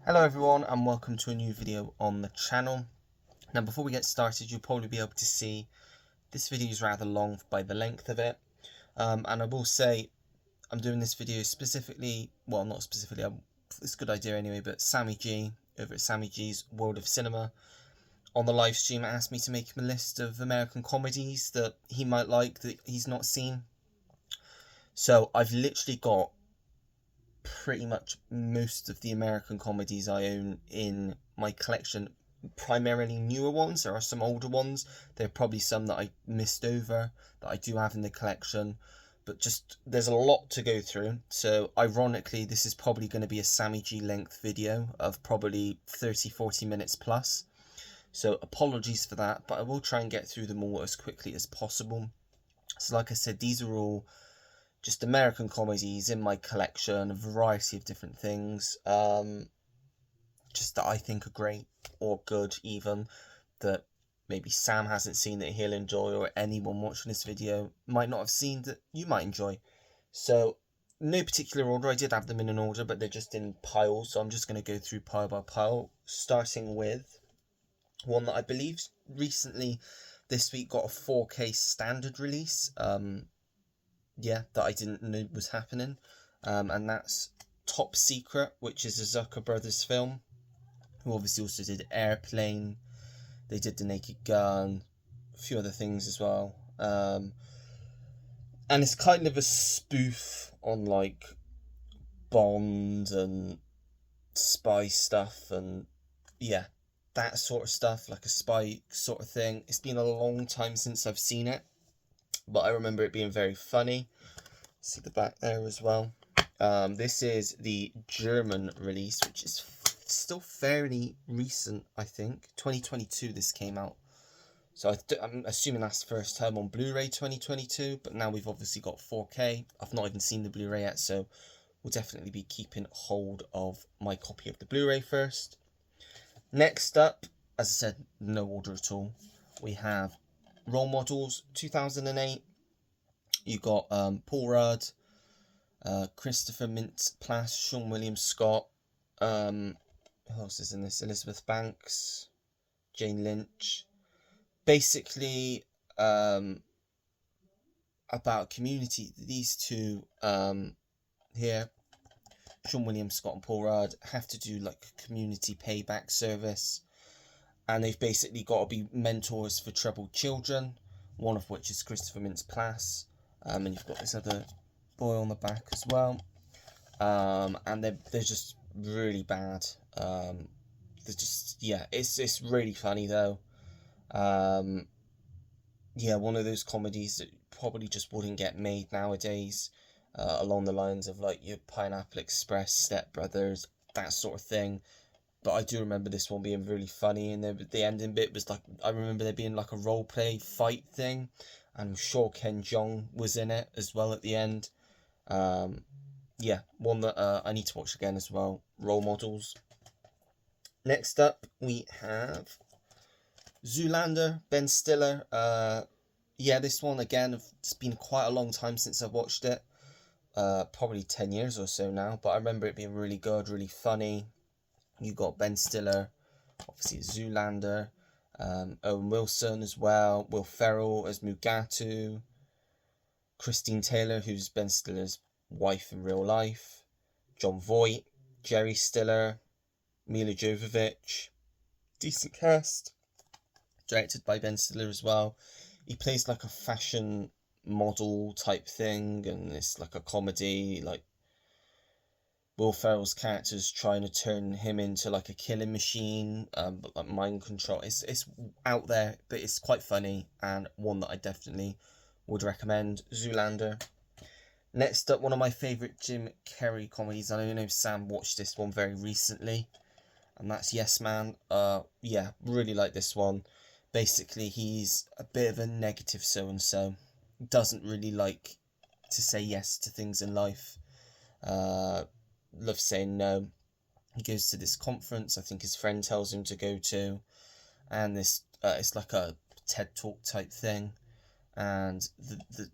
Hello everyone and welcome to a new video on the channel. Now before we get started, you'll probably be able to see this video is rather long by the length of it, and I will say I'm doing this video specifically, well not specifically, it's a good idea anyway, but Sammy G over at Sammy G's World of Cinema on the live stream asked me to make him a list of American comedies that he might like that he's not seen. So I've literally got pretty much most of the American comedies I own in my collection, primarily newer ones. There are some older ones. There are probably some that I missed over that I do have in the collection, but just there's a lot to go through. So ironically, this is probably going to be a Sammy G length video of probably 30-40 minutes plus. So apologies for that, but I will try and get through them all as quickly as possible. So like I said, these are all just American comedies in my collection, a variety of different things, just that I think are great or good even, that maybe Sam hasn't seen that he'll enjoy, or anyone watching this video might not have seen that you might enjoy. So no particular order, I did have them in an order, but they're just in piles, so I'm just going to go through pile by pile, starting with one that I believe recently this week got a 4K standard release. That I didn't know was happening, and that's Top Secret, which is a Zucker Brothers film, who obviously also did Airplane, they did The Naked Gun, a few other things as well, and it's kind of a spoof on like Bond and spy stuff, and yeah, that sort of stuff, like a spy sort of thing. It's been a long time since I've seen it, but I remember it being very funny. See the back there as well. This is the German release, which is still fairly recent, I think. 2022 this came out. So I'm assuming that's the first time on Blu-ray 2022, but now we've obviously got 4K. I've not even seen the Blu-ray yet, so we'll definitely be keeping hold of my copy of the Blu-ray first. Next up, as I said, no order at all, we have Role Models 2008. You got Paul Rudd, Christopher Mintz-Plasse, Sean William Scott, who else is in this? Elizabeth Banks, Jane Lynch. Basically, about community. These two here, Sean William Scott and Paul Rudd, have to do like a community payback service, and they've basically got to be mentors for troubled children, one of which is Christopher Mintz-Plasse. And you've got this other boy on the back as well, and they're just really bad. They're just, yeah, it's really funny though. One of those comedies that probably just wouldn't get made nowadays, along the lines of like your Pineapple Express, Step Brothers, that sort of thing. But I do remember this one being really funny, and the ending bit was like, I remember there being like a role play fight thing, and I'm sure Ken Jeong was in it as well at the end. One that I need to watch again as well, Role Models. Next up, we have Zoolander, Ben Stiller. This one again, it's been quite a long time since I've watched it. Probably 10 years or so now, but I remember it being really good, really funny. You got Ben Stiller, obviously Zoolander, Owen Wilson as well, Will Ferrell as Mugatu, Christine Taylor, who's Ben Stiller's wife in real life, John Voight, Jerry Stiller, Mila Jovovich. Decent cast. Directed by Ben Stiller as well. He plays like a fashion model type thing, and it's like a comedy, like Will Ferrell's character's trying to turn him into like a killing machine, but like mind control. It's out there, but it's quite funny, and one that I definitely would recommend. Zoolander. Next up, one of my favourite Jim Carrey comedies. I know Sam watched this one very recently, and that's Yes Man. Really like this one. Basically, he's a bit of a negative so-and-so. Doesn't really like to say yes to things in life. Loves saying no. He goes to this conference, I think his friend tells him to go to, and this it's like a TED Talk type thing, and the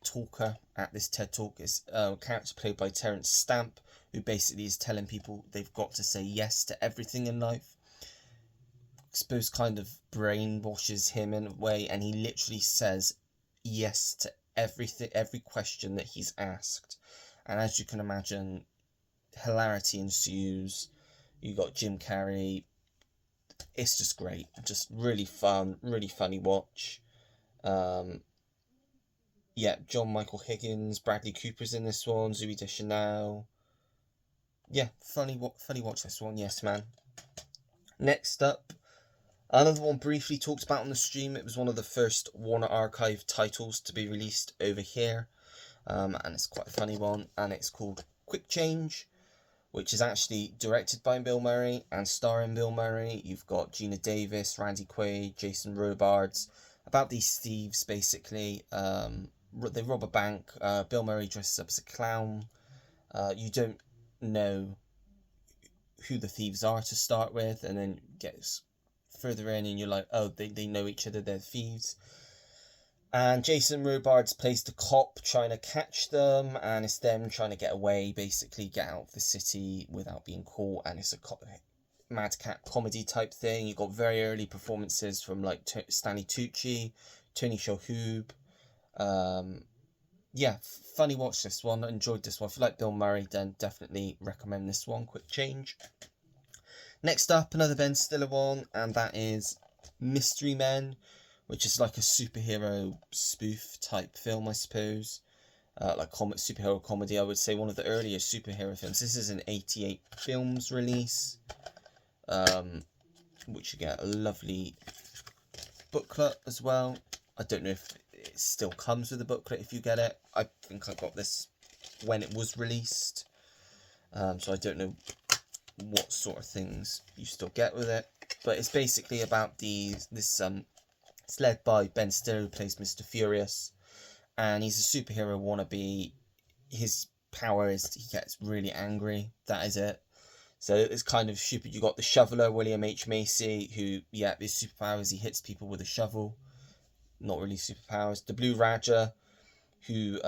talker at this TED Talk is a character played by Terence Stamp, who basically is telling people they've got to say yes to everything in life. I suppose kind of brainwashes him in a way, and he literally says yes to everything, every question that he's asked. And as you can imagine, hilarity ensues. You got Jim Carrey. It's just great, just really fun, really funny watch. Yeah, John Michael Higgins, Bradley Cooper's in this one, Zooey Deschanel. Yeah, funny watch this one, yes man. Next up, another one briefly talked about on the stream. It was one of the first Warner Archive titles to be released over here, and it's quite a funny one, and it's called Quick Change, which is actually directed by Bill Murray and starring Bill Murray. You've got Gina Davis, Randy Quaid, Jason Robards, about these thieves basically. They rob a bank. Bill Murray dresses up as a clown. You don't know who the thieves are to start with, and then gets further in and you're like, oh, they know each other, they're thieves. And Jason Robards plays the cop trying to catch them, and it's them trying to get away, basically get out of the city without being caught, and it's a madcap comedy type thing. You've got very early performances from like Stanley Tucci, Tony Shalhoub. Yeah, funny watch this one. I enjoyed this one. If you like Bill Murray, then definitely recommend this one, Quick Change. Next up, another Ben Stiller one, and that is Mystery Men, which is like a superhero spoof type film, I suppose. Like superhero comedy, I would say one of the earlier superhero films. This is an 88 films release, which you get a lovely booklet as well. I don't know if it still comes with a booklet if you get it. I think I got this when it was released, so I don't know what sort of things you still get with it. But it's basically about it's led by Ben Stiller, who plays Mr. Furious, and he's a superhero wannabe. His power is he gets really angry. That is it. So it's kind of stupid. You got the shoveler, William H. Macy, who, yeah, his superpowers, he hits people with a shovel. Not really superpowers. The Blue Raja, who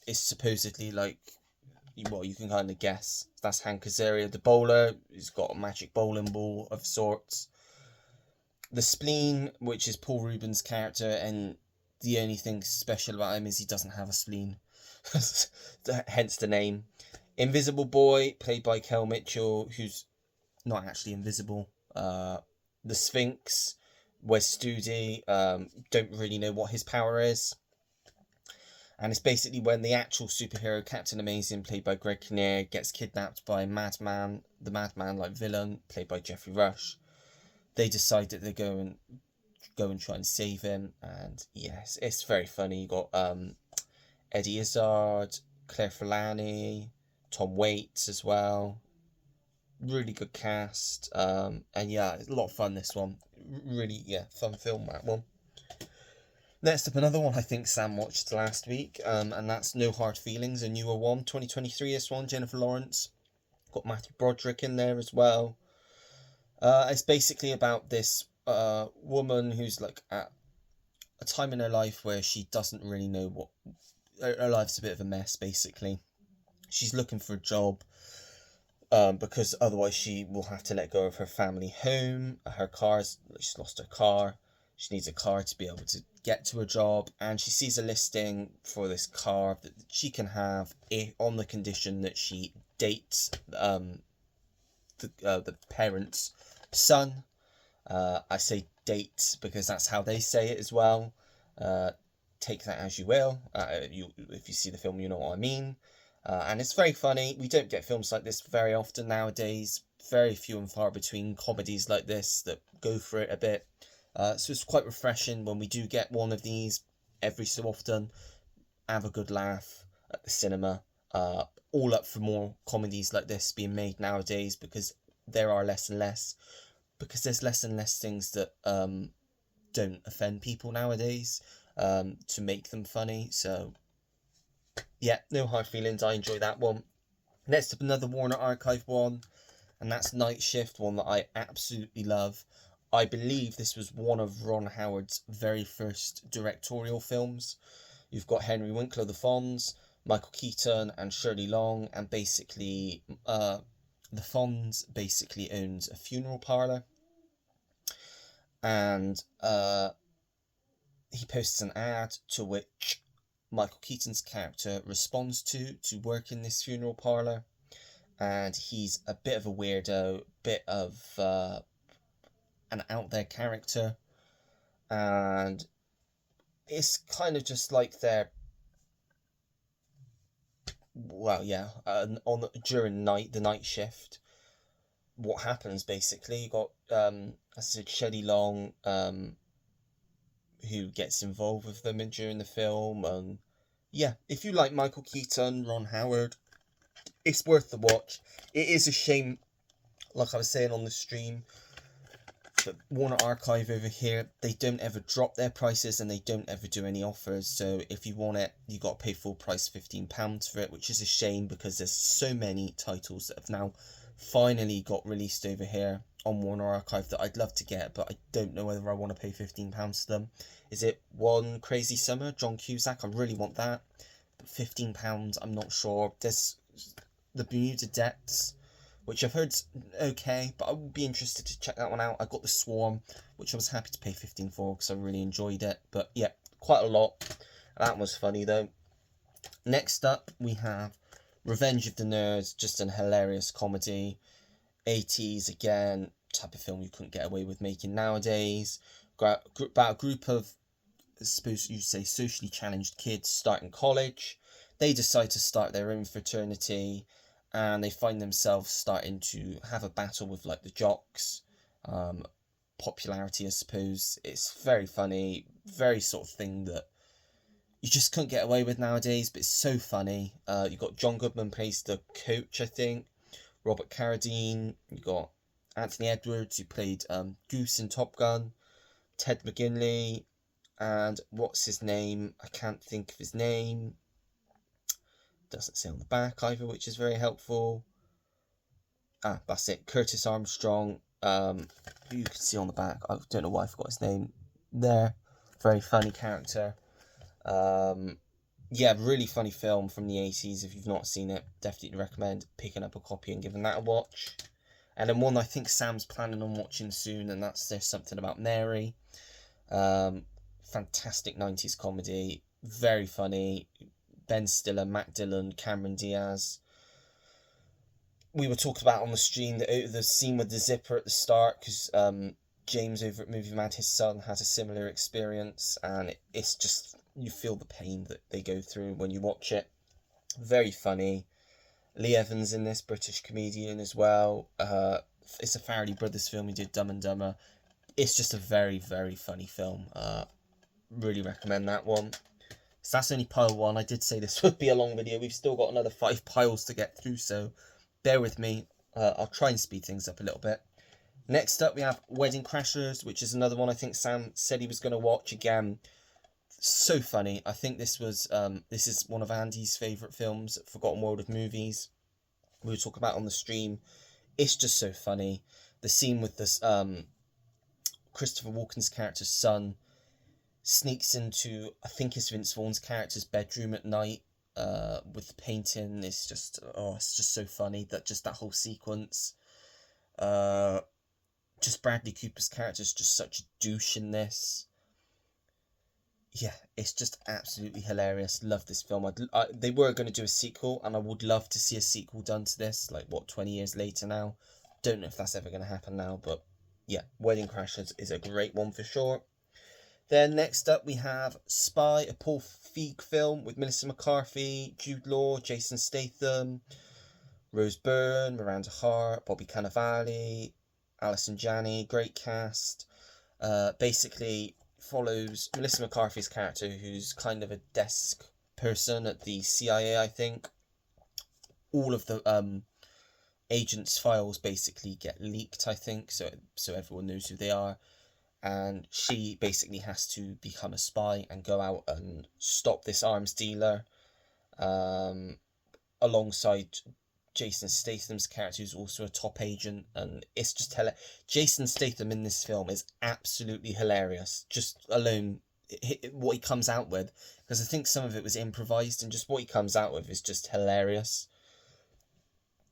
is supposedly like, well, you can kind of guess. That's Hank Azaria. The bowler, who's got a magic bowling ball of sorts. The Spleen, which is Paul Rubens' character, and the only thing special about him is he doesn't have a spleen. Hence the name. Invisible Boy, played by Kel Mitchell, who's not actually invisible. The Sphinx, Wes Studi, don't really know what his power is. And it's basically when the actual superhero, Captain Amazing, played by Greg Kinnear, gets kidnapped by Madman, the Madman like villain, played by Jeffrey Rush. They decide that they're going to try and save him, and yes, it's very funny. You got Eddie Izzard, Claire Forlani, Tom Waits as well. Really good cast, and yeah, it's a lot of fun. This one, really, yeah, fun film, that one. Next up, another one I think Sam watched last week, and that's No Hard Feelings, a newer one, 2023. This one, Jennifer Lawrence, got Matthew Broderick in there as well. It's basically about this woman who's like at a time in her life where she doesn't really know what her life's a bit of a mess. Basically, she's looking for a job because otherwise she will have to let go of her family home. She's lost her car. She needs a car to be able to get to a job, and she sees a listing for this car that she can have on the condition that she dates the parents' son. I say date because that's how they say it as well. Take that as you will. If you see the film, you know what I mean. And it's very funny. We don't get films like this very often nowadays. Very few and far between comedies like this that go for it a bit. So it's quite refreshing when we do get one of these every so often. Have a good laugh at the cinema. All up for more comedies like this being made nowadays, because there are less and less. Because there's less and less things that don't offend people nowadays to make them funny. So yeah, No Hard Feelings. I enjoy that one. Next up, another Warner Archive one, and that's Night Shift, one that I absolutely love. I believe this was one of Ron Howard's very first directorial films. You've got Henry Winkler, the Fonz, Michael Keaton and Shirley Long, and basically the Fonz basically owns a funeral parlour, and he posts an ad to which Michael Keaton's character responds to work in this funeral parlour, and he's a bit of a weirdo, bit of an out there character, and it's kind of just like their, well, yeah, during the night shift, what happens basically, you got as I said, Shelley Long, who gets involved with them during the film, and yeah, if you like Michael Keaton, Ron Howard, it's worth the watch. It is a shame, like I was saying on the stream, but Warner Archive over here, they don't ever drop their prices and they don't ever do any offers. So if you want it, you got to pay full price £15 for it, which is a shame because there's so many titles that have now finally got released over here on Warner Archive that I'd love to get, but I don't know whether I want to pay £15 for them. Is it One Crazy Summer, John Cusack? I really want that, but £15, I'm not sure. There's the Bermuda Depths, which I've heard's okay, but I would be interested to check that one out. I got The Swarm, which I was happy to pay $15 for because I really enjoyed it. But yeah, quite a lot. That was funny though. Next up, we have Revenge of the Nerds, just an hilarious comedy. 80s again, type of film you couldn't get away with making nowadays. About a group of, I suppose you'd say, socially challenged kids starting college. They decide to start their own fraternity, and they find themselves starting to have a battle with like the jocks. Popularity, I suppose. It's very funny, very sort of thing that you just couldn't get away with nowadays, but it's so funny. You got John Goodman plays the coach, I think. Robert Carradine. You got Anthony Edwards, who played Goose in Top Gun. Ted McGinley, and what's his name? I can't think of his name. Doesn't say on the back either, which is very helpful. That's it. Curtis Armstrong, who you can see on the back. I don't know why I forgot his name there. Very funny character. Yeah, really funny film from the 80s. If you've not seen it, definitely recommend picking up a copy and giving that a watch. And then one I think Sam's planning on watching soon, and that's There's Something About Mary. Fantastic 90s comedy. Very funny. Ben Stiller, Matt Dillon, Cameron Diaz. We were talking about on the stream the scene with the zipper at the start, because James over at Movie Mad, his son, has a similar experience, and it's just, you feel the pain that they go through when you watch it. Very funny. Lee Evans in this, British comedian as well. It's a Farrelly Brothers film. He did Dumb and Dumber. It's just a very, very funny film. Really recommend that one. So that's only pile one. I did say this would be a long video. We've still got another 5 piles to get through, so bear with me. I'll try and speed things up a little bit. Next up, we have Wedding Crashers, which is another one I think Sam said he was going to watch again. So funny. I think this is one of Andy's favourite films, Forgotten World of Movies. We were talking about on the stream. It's just so funny. The scene with this Christopher Walken's character's son sneaks into, I think it's Vince Vaughn's character's bedroom at night with the painting. It's just so funny, that whole sequence. Just Bradley Cooper's character is just such a douche in this. Yeah, it's just absolutely hilarious. Love this film. They were going to do a sequel, and I would love to see a sequel done to this, 20 years later now. Don't know if that's ever going to happen now, but yeah, Wedding Crashers is a great one for sure. Then next up we have Spy, a Paul Feig film with Melissa McCarthy, Jude Law, Jason Statham, Rose Byrne, Miranda Hart, Bobby Cannavale, Alison Janney. Great cast. Basically follows Melissa McCarthy's character, who's kind of a desk person at the CIA, I think. All of the agents' files basically get leaked, I think, so everyone knows who they are. And she basically has to become a spy and go out and stop this arms dealer, alongside Jason Statham's character, who's also a top agent. And it's just Jason Statham in this film is absolutely hilarious. Just alone, what he comes out with, because I think some of it was improvised, and just what he comes out with is just hilarious.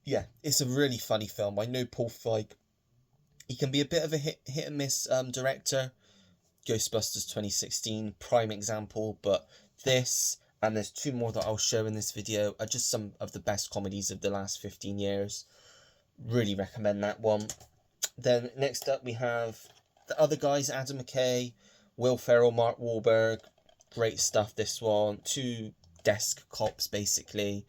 Yeah, it's a really funny film. I know Paul Feig, he can be a bit of a hit and miss director. Ghostbusters 2016, prime example, but this, and there's two more that I'll show in this video, are just some of the best comedies of the last 15 years. Really recommend that one. Then next up we have the other guys, Adam McKay, Will Ferrell, Mark Wahlberg. Great stuff, this one. Two desk cops, basically.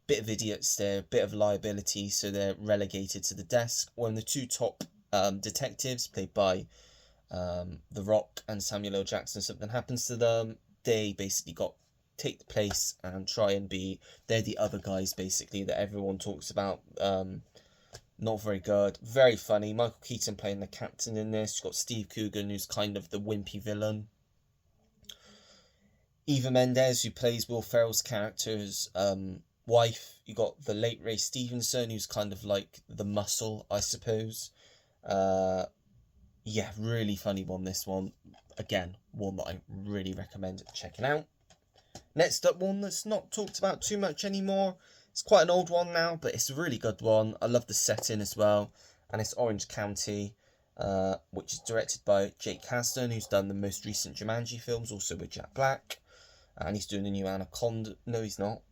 Bit of idiots there, bit of liability, so they're relegated to the desk. One of the two top detectives, played by The Rock and Samuel L. Jackson, something happens to them. They basically take the place and try and they're the other guys, basically, that everyone talks about. Not very good. Very funny. Michael Keaton playing the captain in this. You've got Steve Coogan, who's kind of the wimpy villain. Eva Mendes, who plays Will Ferrell's character's wife. You got the late Ray Stevenson, who's kind of like the muscle, I suppose. Yeah, really funny one, this one. Again, one that I really recommend checking out. Next up, one that's not talked about too much anymore. It's quite an old one now, but it's a really good one. I love the setting as well. And it's Orange County, which is directed by Jake Kasdan, who's done the most recent Jumanji films, also with Jack Black. And he's doing a new Anaconda. No, he's not.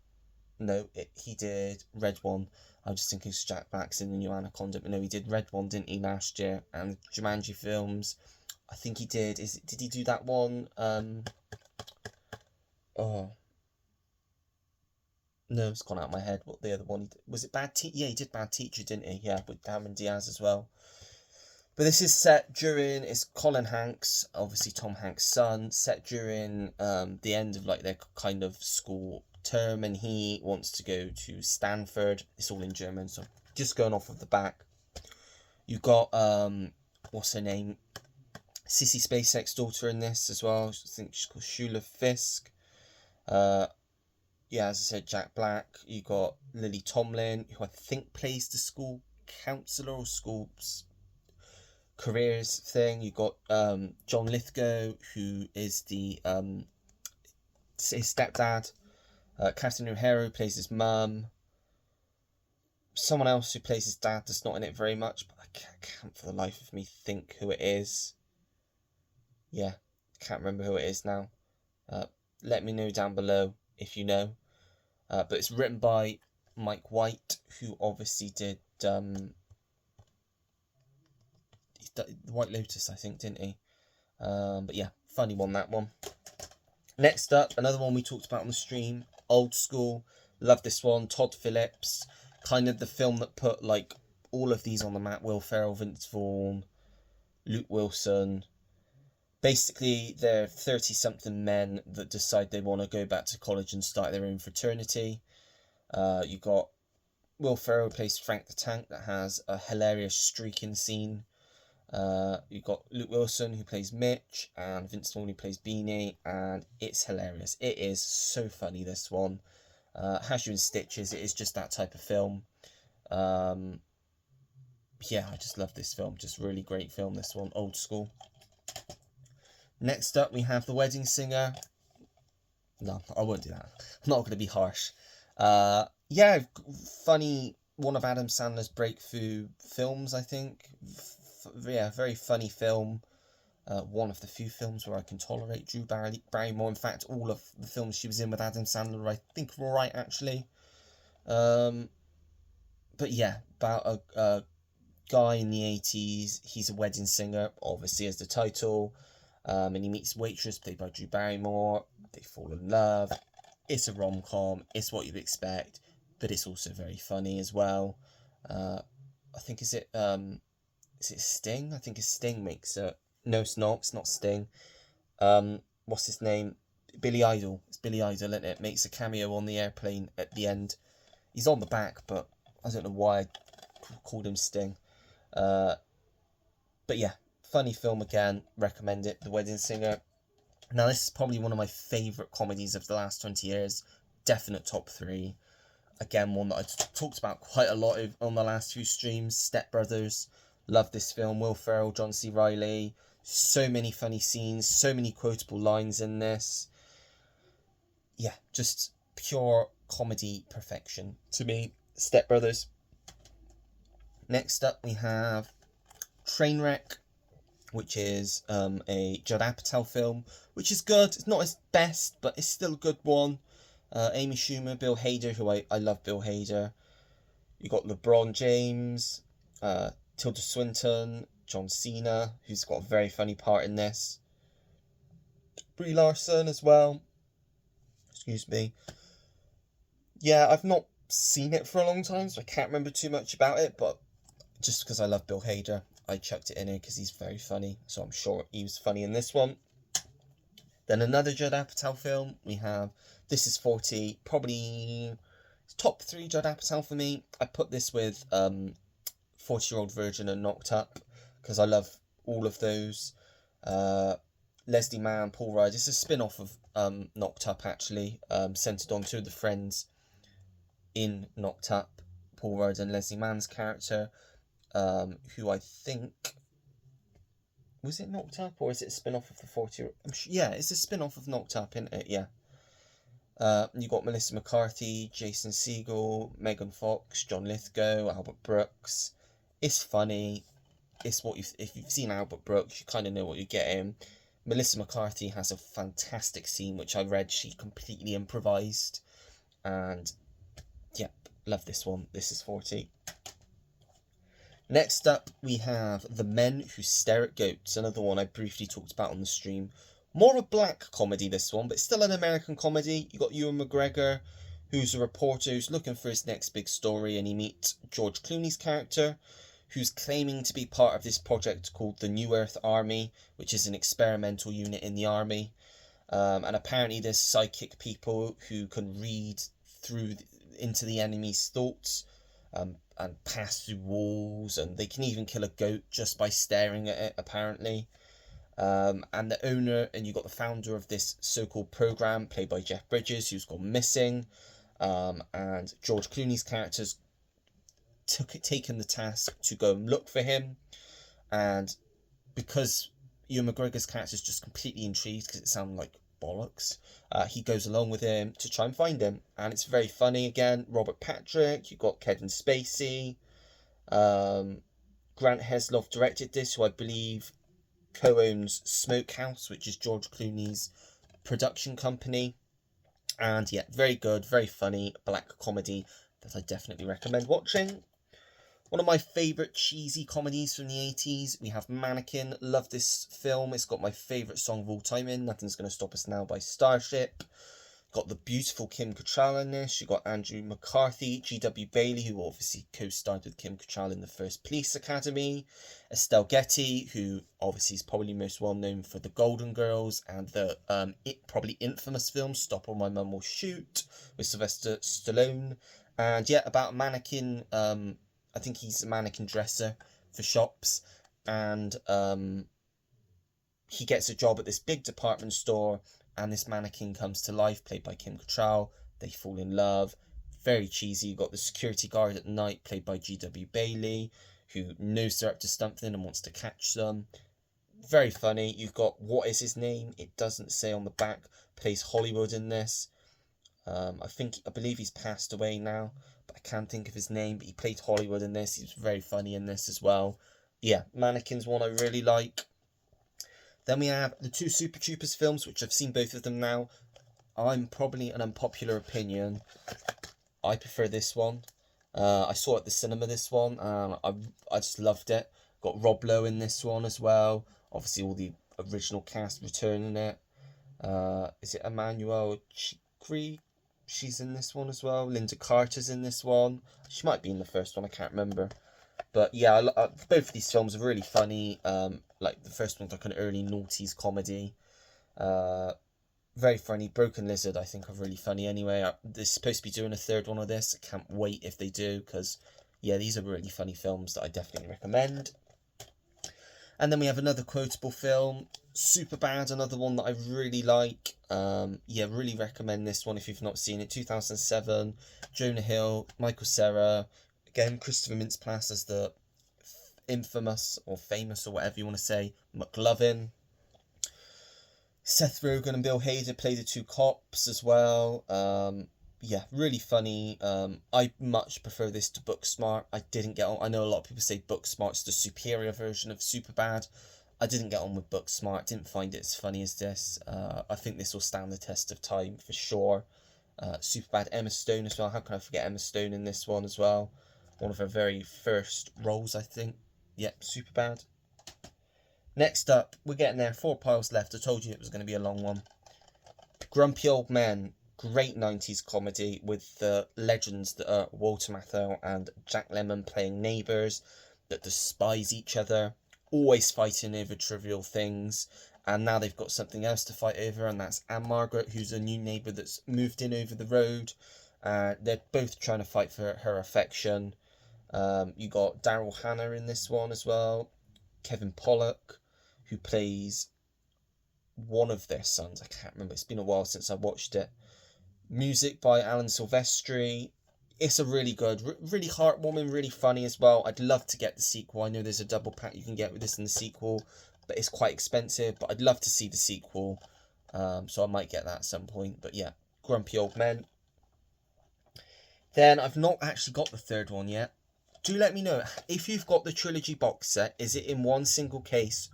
No, he did Red One. I was just thinking Jack Black's in the new Anaconda, but no, he did Red One, didn't he, last year? And Jumanji films, I think he did. Did he do that one? Oh. No, it's gone out of my head. What the other one? Was it Bad Teacher? Yeah, he did Bad Teacher, didn't he? Yeah, with Cameron Diaz as well. But this is set during, it's Colin Hanks, obviously Tom Hanks' son, set during the end of like their kind of school term, and he wants to go to Stanford. It's all in German, so just going off of the back. You've got, what's her name? Sissy Spacek's daughter in this as well. I think she's called Shula Fisk. Yeah, as I said, Jack Black. You got Lily Tomlin, who I think plays the school counselor or school careers thing. You got John Lithgow, who is the his stepdad. Catherine O'Hara, who plays his mum. Someone else who plays his dad that's not in it very much, but I can't for the life of me think who it is. Yeah, can't remember who it is now. Let me know down below if you know. But it's written by Mike White, who obviously did White Lotus, I think, didn't he? But yeah, funny one, that one. Next up, another one we talked about on the stream, Old School. Love this one. Todd Phillips, kind of the film that put like all of these on the map. Will Ferrell, Vince Vaughn, Luke Wilson. Basically, they're 30-something men that decide they want to go back to college and start their own fraternity. You got Will Ferrell plays Frank the Tank, that has a hilarious streaking scene. You got Luke Wilson, who plays Mitch, and Vince Vaughn, who plays Beanie, and it's hilarious. It is so funny, this one. Has you in stitches. It is just that type of film. Yeah, I just love this film. Just really great film, this one. Old School. Next up, we have The Wedding Singer. No, I won't do that. I'm not going to be harsh. Yeah, funny, one of Adam Sandler's breakthrough films, I think. Yeah, very funny film. One of the few films where I can tolerate Drew Barrymore. In fact, all of the films she was in with Adam Sandler, I think, were alright, actually. But yeah, about a guy in the 80s. He's a wedding singer, obviously, as the title. And he meets a waitress played by Drew Barrymore. They fall in love. It's a rom-com. It's what you'd expect, but it's also very funny as well. I think is it Sting? I think it's Sting makes it. No, it's not. It's not Sting. What's his name? Billy Idol. It's Billy Idol, isn't it? Makes a cameo on the airplane at the end. He's on the back, but I don't know why I called him Sting. But yeah, funny film again. Recommend it. The Wedding Singer. Now, this is probably one of my favourite comedies of the last 20 years. Definite top 3. Again, one that I've talked about quite a lot on the last few streams. Step Brothers. Love this film. Will Ferrell, John C. Reilly. So many funny scenes, so many quotable lines in this. Yeah, just pure comedy perfection to me. Step Brothers. Next up we have Trainwreck, which is a Judd Apatow film, which is good. It's not his best, but it's still a good one. Amy Schumer, Bill Hader, who I love Bill Hader. You got LeBron James, Tilda Swinton, John Cena, who's got a very funny part in this. Brie Larson as well. Excuse me. Yeah, I've not seen it for a long time, so I can't remember too much about it, but just because I love Bill Hader, I chucked it in here because he's very funny, so I'm sure he was funny in this one. Then another Judd Apatow film, we have This Is 40, probably top 3 Judd Apatow for me. I put this with 40-Year-Old Virgin and Knocked Up, because I love all of those. Leslie Mann, Paul Rudd, it's a spin-off of Knocked Up actually, centred on two of the friends in Knocked Up, Paul Rudd and Leslie Mann's character, who I think, was it Knocked Up or is it a spin-off of the 40? Yeah, it's a spin-off of Knocked Up, isn't it? Yeah. You got Melissa McCarthy, Jason Segel, Megan Fox, John Lithgow, Albert Brooks. It's funny. It's what if you've seen Albert Brooks, you kind of know what you're getting. Melissa McCarthy has a fantastic scene, which I read she completely improvised, and yep, love this one. This Is 40. Next up, we have The Men Who Stare at Goats, another one I briefly talked about on the stream. More a black comedy, this one, but still an American comedy. You got Ewan McGregor, who's a reporter who's looking for his next big story, and he meets George Clooney's character, who's claiming to be part of this project called the New Earth Army, which is an experimental unit in the army. And apparently there's psychic people who can read through into the enemy's thoughts, and pass through walls, and they can even kill a goat just by staring at it, apparently. And the owner, and you got the founder of this so-called program, played by Jeff Bridges, who's gone missing, and George Clooney's character's taken the task to go and look for him, and because Ewan McGregor's character is just completely intrigued because it sounded like bollocks, he goes along with him to try and find him, and it's very funny. Again, Robert Patrick, you got Kevin Spacey, Grant Heslov directed this, who I believe co-owns Smokehouse, which is George Clooney's production company. And yeah, very good, very funny black comedy that I definitely recommend watching. One of my favourite cheesy comedies from the 80s, we have Mannequin. Love this film. It's got my favourite song of all time in, Nothing's Gonna Stop Us Now by Starship. Got the beautiful Kim Cattrall in this. You got Andrew McCarthy, G.W. Bailey, who obviously co-starred with Kim Cattrall in the first Police Academy. Estelle Getty, who obviously is probably most well known for The Golden Girls and the probably infamous film Stop or My Mum Will Shoot with Sylvester Stallone. And yeah, about a mannequin. I think he's a mannequin dresser for shops, and he gets a job at this big department store, and this mannequin comes to life, played by Kim Cattrall. They fall in love. Very cheesy. You got the security guard at night, played by G.W. Bailey, who knows they're up to something and wants to catch them. Very funny. You've got What Is His Name? It doesn't say on the back. Plays Hollywood in this. I believe he's passed away now, but I can't think of his name, but he played Hollywood in this. He was very funny in this as well. Yeah, Mannequin's one I really like. Then we have the two Super Troopers films, which I've seen both of them now. I'm probably an unpopular opinion. I prefer this one. I saw it at the cinema, this one, and I just loved it. Got Rob Lowe in this one as well. Obviously all the original cast returning it. Is it Emmanuel Chikri? She's in this one as well. Linda Carter's in this one. She might be in the first one, I can't remember. But yeah, both of these films are really funny. Like the first one's like an early noughties comedy. Very funny. Broken Lizard, I think, are really funny anyway. They're supposed to be doing a third one of this. I can't wait if they do, because yeah, these are really funny films that I definitely recommend. And then we have another quotable film, Superbad, another one that I really like. Yeah, really recommend this one if you've not seen it. 2007, Jonah Hill, Michael Cera, again Christopher Mintz-Plasse as the infamous or famous or whatever you want to say, McLovin. Seth Rogen and Bill Hader play the two cops as well. Yeah, really funny. I much prefer this to Booksmart. I didn't get on. I know a lot of people say Booksmart's the superior version of Superbad. I didn't get on with Booksmart. Didn't find it as funny as this. I think this will stand the test of time for sure. Superbad, Emma Stone as well. How can I forget Emma Stone in this one as well? One of her very first roles, I think. Yep, Superbad. Next up, we're getting there. 4 piles left. I told you it was going to be a long one. Grumpy Old Men. Great 90s comedy with the legends that are Walter Matthau and Jack Lemmon playing neighbours that despise each other, always fighting over trivial things, and now they've got something else to fight over, and that's Anne Margaret, who's a new neighbour that's moved in over the road. They're both trying to fight for her affection. You got Daryl Hannah in this one as well, Kevin Pollak, who plays one of their sons. I can't remember, it's been a while since I watched it. Music by Alan Silvestri. It's a really good, really heartwarming, really funny as well. I'd love to get the sequel. I know there's a double pack you can get with this and the sequel, but it's quite expensive. But I'd love to see the sequel, so I might get that at some point. But yeah, Grumpy Old Men. Then I've not actually got the third one yet. Do let me know if you've got the trilogy box set. Is it in one single case,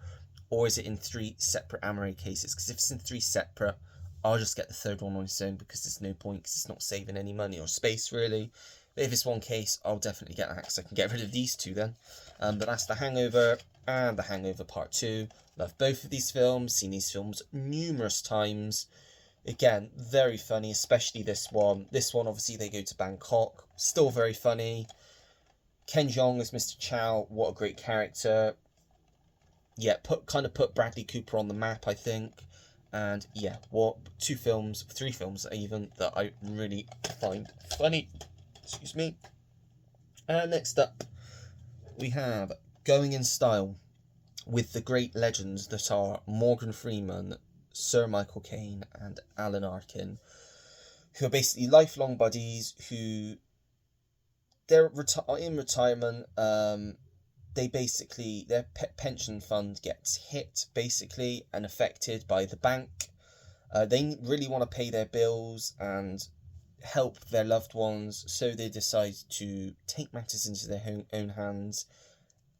or is it in 3 separate Amaray cases? Because if it's in 3 separate, I'll just get the third one on its own because there's no point, because it's not saving any money or space really. But if it's one case, I'll definitely get that because I can get rid of these 2 then. But that's The Hangover and The Hangover Part 2. Love both of these films, seen these films numerous times. Again, very funny, especially this one. This one, obviously, they go to Bangkok. Still very funny. Ken Jeong as Mr. Chow, what a great character. Yeah, put Bradley Cooper on the map, I think. And yeah, 3 films even, that I really find funny. Excuse me. And next up, we have Going in Style, with the great legends that are Morgan Freeman, Sir Michael Caine, and Alan Arkin, who are basically lifelong buddies who they're in retirement. Their pension fund gets hit basically and affected by the bank. They really want to pay their bills and help their loved ones, so they decide to take matters into their own hands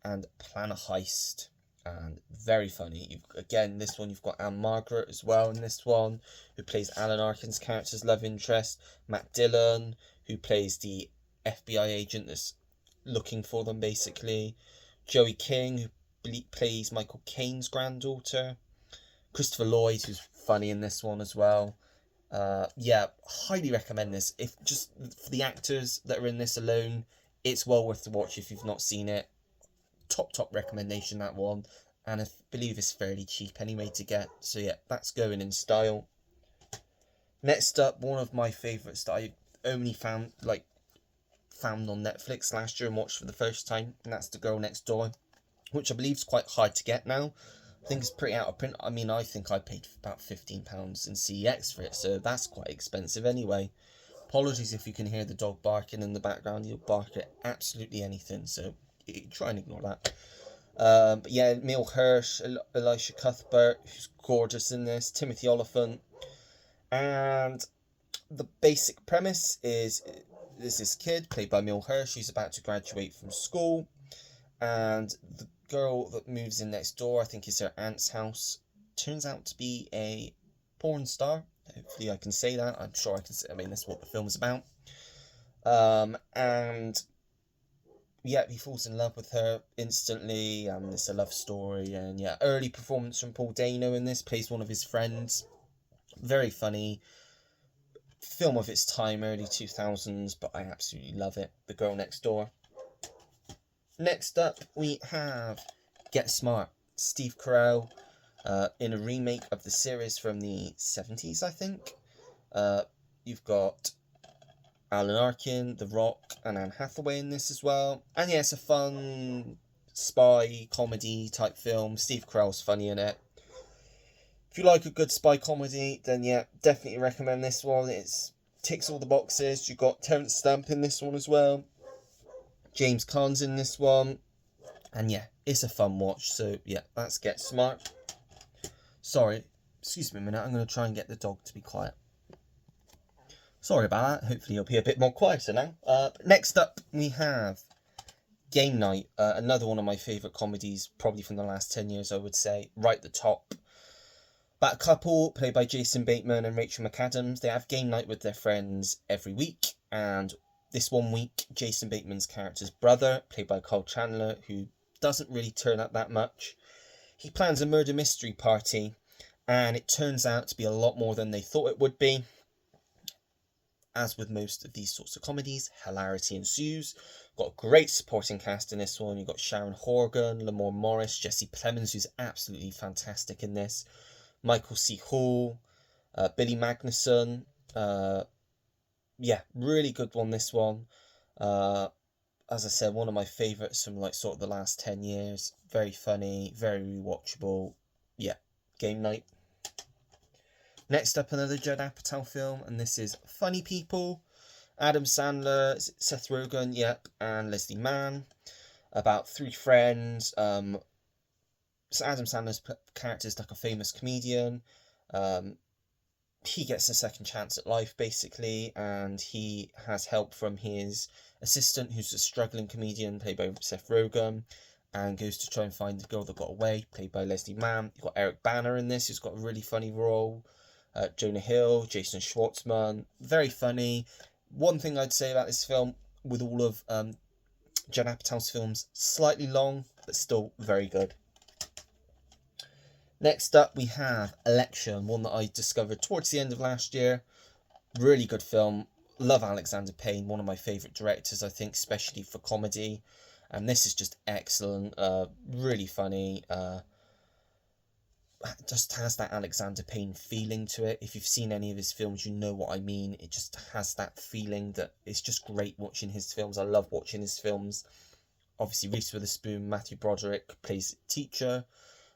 and plan a heist. And very funny. This one you've got Anne Margaret as well in this one, who plays Alan Arkin's character's love interest. Matt Dillon, who plays the FBI agent that's looking for them basically. Joey King, who plays Michael Caine's granddaughter. Christopher Lloyd, who's funny in this one as well. Yeah, highly recommend this. If just for the actors that are in this alone, it's well worth the watch if you've not seen it. Top recommendation, that one. And I believe it's fairly cheap anyway to get. So yeah, that's Going in Style. Next up, one of my favourites that I only found on Netflix last year and watched for the first time, and that's The Girl Next Door, which I believe is quite hard to get now. I think it's pretty out of print. I mean, I think I paid about £15 in CEX for it, so that's quite expensive anyway. Apologies if you can hear the dog barking in the background. He'll bark at absolutely anything, so try and ignore that. But yeah, Emile Hirsch, Elisha Cuthbert, who's gorgeous in this, Timothy Olyphant, and the basic premise is there's this kid played by Emile Hirsch who's about to graduate from school, and the girl that moves in next door, I think is her aunt's house, turns out to be a porn star. Hopefully I can say that. I'm sure I can say, I mean, that's what the film's about. And yeah, he falls in love with her instantly, and it's a love story. And yeah, early performance from Paul Dano in this, plays one of his friends. Very funny. Film of its time, early 2000s, but I absolutely love it. The Girl Next Door. Next up, we have Get Smart. Steve Carell, in a remake of the series from the 70s, I think. You've got Alan Arkin, The Rock, and Anne Hathaway in this as well. And yeah, it's a fun spy comedy type film. Steve Carell's funny in it. If you like a good spy comedy, then yeah, definitely recommend this one. It ticks all the boxes. You've got Terence Stamp in this one as well. James Caan's in this one. And yeah, it's a fun watch. So yeah, let's get smart. Sorry, excuse me a minute. I'm going to try and get the dog to be quiet. Sorry about that. Hopefully you'll be a bit more quieter now. Next up, we have Game Night. Another one of my favourite comedies, probably from the last 10 years, I would say. Right at the top. About a couple, played by Jason Bateman and Rachel McAdams. They have game night with their friends every week. And this one week, Jason Bateman's character's brother, played by Carl Chandler, who doesn't really turn up that much, he plans a murder mystery party. And it turns out to be a lot more than they thought it would be. As with most of these sorts of comedies, hilarity ensues. Got a great supporting cast in this one. You've got Sharon Horgan, Lamore Morris, Jesse Plemons, who's absolutely fantastic in this, Michael C. Hall, Billy Magnuson. Yeah, really good one, this one. As I said, one of my favourites from like sort of the last 10 years. Very funny, very rewatchable. Yeah, Game Night. Next up, another Judd Apatow film, and this is Funny People. Adam Sandler, Seth Rogen, yep, and Leslie Mann. About three friends. So Adam Sandler's character is like a famous comedian. He gets a second chance at life, basically, and he has help from his assistant, who's a struggling comedian, played by Seth Rogen, and goes to try and find the girl that got away, played by Leslie Mann. You've got Eric Banner in this, who's got a really funny role. Jonah Hill, Jason Schwartzman, very funny. One thing I'd say about this film, with all of Judd Apatow's films, slightly long, but still very good. Next up, we have Election, one that I discovered towards the end of last year. Really good film. Love Alexander Payne, one of my favourite directors, I think, especially for comedy. And this is just excellent, really funny. Just has that Alexander Payne feeling to it. If you've seen any of his films, you know what I mean. It just has that feeling that it's just great watching his films. I love watching his films. Obviously, Reese Witherspoon, Matthew Broderick plays teacher.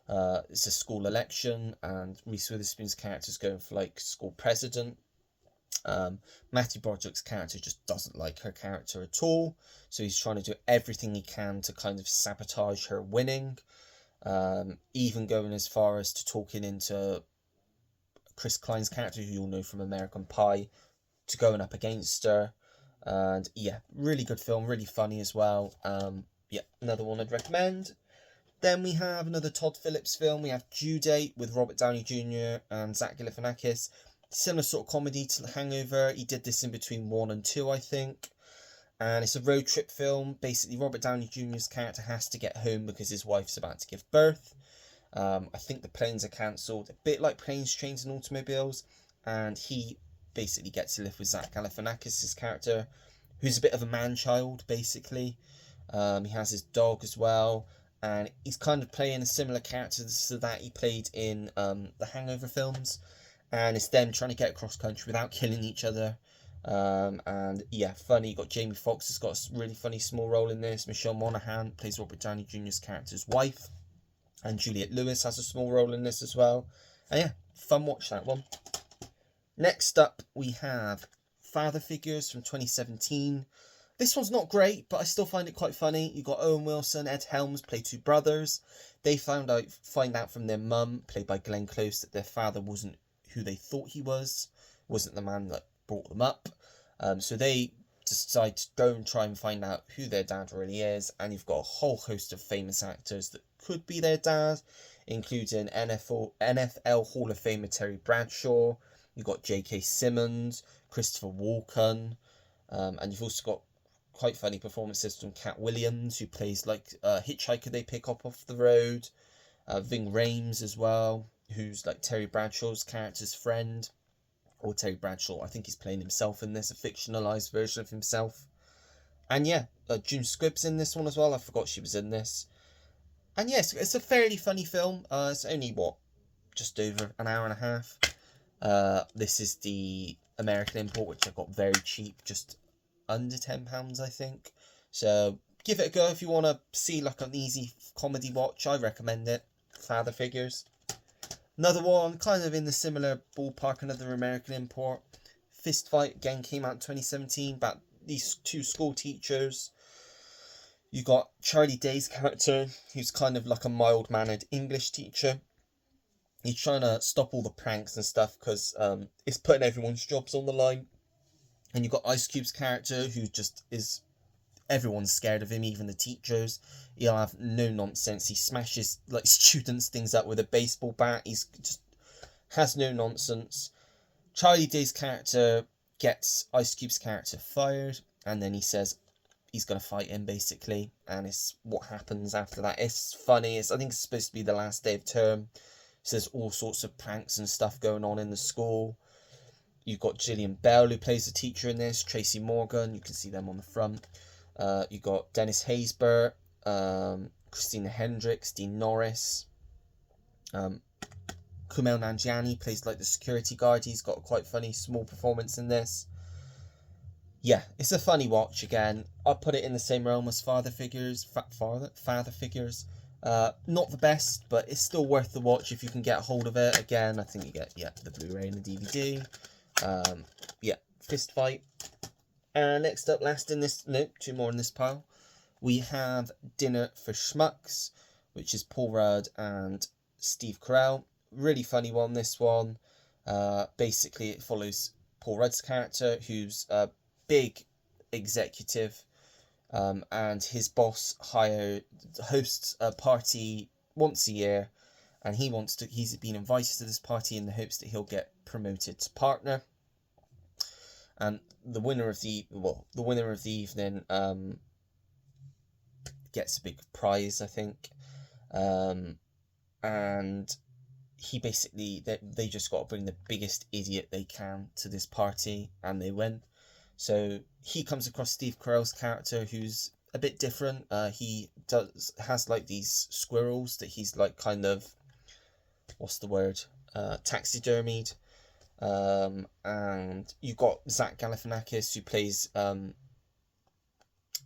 It's a school election, and Reese Witherspoon's character is going for like school president. Matthew Broderick's character just doesn't like her character at all, so he's trying to do everything he can to kind of sabotage her winning. Even going as far as to talking into Chris Klein's character, who you'll know from American Pie, to going up against her. And yeah, really good film, really funny as well. Yeah, another one I'd recommend. Then we have another Todd Phillips film. We have Due Date with Robert Downey Jr. and Zach Galifianakis. Similar sort of comedy to The Hangover. He did this in between 1 and 2, I think. And it's a road trip film. Basically, Robert Downey Jr.'s character has to get home because his wife's about to give birth. I think the planes are cancelled. A bit like Planes, Trains and Automobiles. And he basically gets to live with Zach Galifianakis' character, who's a bit of a man-child, basically. He has his dog as well. And he's kind of playing a similar character to that he played in the Hangover films. And it's them trying to get across country without killing each other. And yeah, funny. You got Jamie Foxx has got a really funny small role in this. Michelle Monaghan plays Robert Downey Jr.'s character's wife, and Juliette Lewis has a small role in this as well. And yeah, fun watch, that one. Next up, we have Father Figures from 2017. This one's not great, but I still find it quite funny. You got Owen Wilson, Ed Helms play two brothers. They find out from their mum, played by Glenn Close, that their father wasn't who they thought he was. Wasn't the man that brought them up. So they decide to go and try and find out who their dad really is. And you've got a whole host of famous actors that could be their dad, including NFL Hall of Famer Terry Bradshaw. You've got J.K. Simmons, Christopher Walken, and you've also got quite funny performances from Cat Williams, who plays like a hitchhiker they pick up off the road. Ving Rhames as well, who's like Terry Bradshaw's character's friend. Or Terry Bradshaw, I think he's playing himself in this, a fictionalised version of himself. And yeah, June Squibb's in this one as well. I forgot she was in this. And yes, it's a fairly funny film. It's only, just over an hour and a half. This is the American import, which I got very cheap, just under £10, I think. So give it a go if you want to see like an easy comedy watch. I recommend it. Father Figures. Another one, kind of in the similar ballpark, another American import. Fist Fight, again, came out in 2017, about these two school teachers You got Charlie Day's character, who's kind of like a mild-mannered English teacher. He's trying to stop all the pranks and stuff because it's putting everyone's jobs on the line. And you've got Ice Cube's character, who just is... Everyone's scared of him, even the teachers. He'll have no nonsense. He smashes like students' things up with a baseball bat. He's just has no nonsense. Charlie Day's character gets Ice Cube's character fired, and then he says he's going to fight him, basically, and it's what happens after that. It's funny. I think it's supposed to be the last day of term, so there's all sorts of pranks and stuff going on in the school. You've got Gillian Bell, who plays the teacher in this, Tracy Morgan, you can see them on the front. You've got Dennis Haysbert, Christina Hendricks, Dean Norris. Kumail Nanjiani plays like the security guard. He's got a quite funny small performance in this. Yeah, it's a funny watch again. I'll put it in the same realm as Father Figures. Father Figures. Not the best, but it's still worth the watch if you can get a hold of it. Again, I think you get the Blu-ray and the DVD. Fist Fight. Next up, last in this, no, two more in this pile. We have Dinner for Schmucks, which is Paul Rudd and Steve Carell. Really funny one, this one. Basically, it follows Paul Rudd's character, who's a big executive, and his boss hosts a party once a year, and he's been invited to this party in the hopes that he'll get promoted to partner. And the winner of the evening gets a big prize, I think. And he basically, they just got to bring the biggest idiot they can to this party, and they win. So he comes across Steve Carell's character, who's a bit different. He has like these squirrels that he's like kind of, taxidermied. And you got Zach Galifianakis, who plays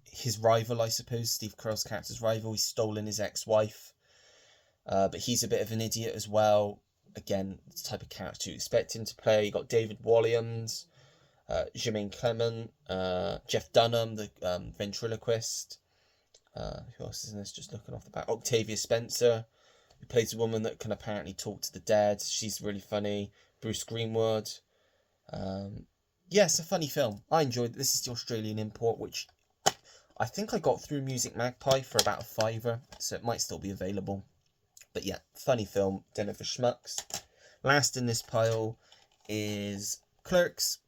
his rival, I suppose, Steve Carell's character's rival. He's stolen his ex-wife, but he's a bit of an idiot as well. Again, the type of character you expect him to play. You got David Walliams, Jermaine Clement, Jeff Dunham, the ventriloquist. Who else is in this? Just looking off the back. Octavia Spencer, who plays a woman that can apparently talk to the dead. She's really funny. Bruce Greenwood. It's a funny film. I enjoyed it. This is the Australian import, which I think I got through Music Magpie for about $5, so it might still be available. But yeah, funny film, Dinner for Schmucks. Last in this pile is Clerks,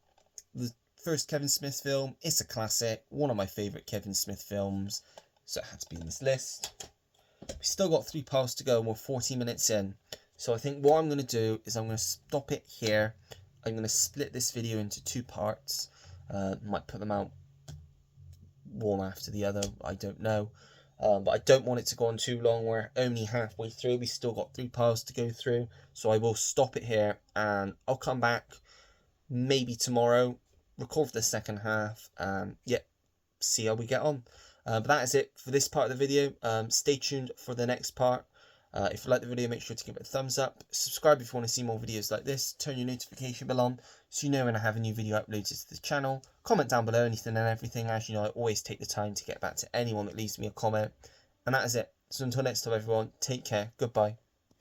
the first Kevin Smith film. It's a classic, one of my favourite Kevin Smith films, so it had to be in this list. We've still got 3 piles to go, and we're 40 minutes in. So I think what I'm going to do is I'm going to stop it here. I'm going to split this video into 2 parts. Might put them out one after the other, I don't know. But I don't want it to go on too long. We're only halfway through. We still got 3 piles to go through. So I will stop it here, and I'll come back maybe tomorrow, record the second half, and see how we get on. But that is it for this part of the video. Stay tuned for the next part. If you like the video, make sure to give it a thumbs up. Subscribe if you want to see more videos like this. Turn your notification bell on so you know when I have a new video uploaded to the channel. Comment down below anything and everything. As you know, I always take the time to get back to anyone that leaves me a comment. And that is it. So until next time, everyone, take care. Goodbye.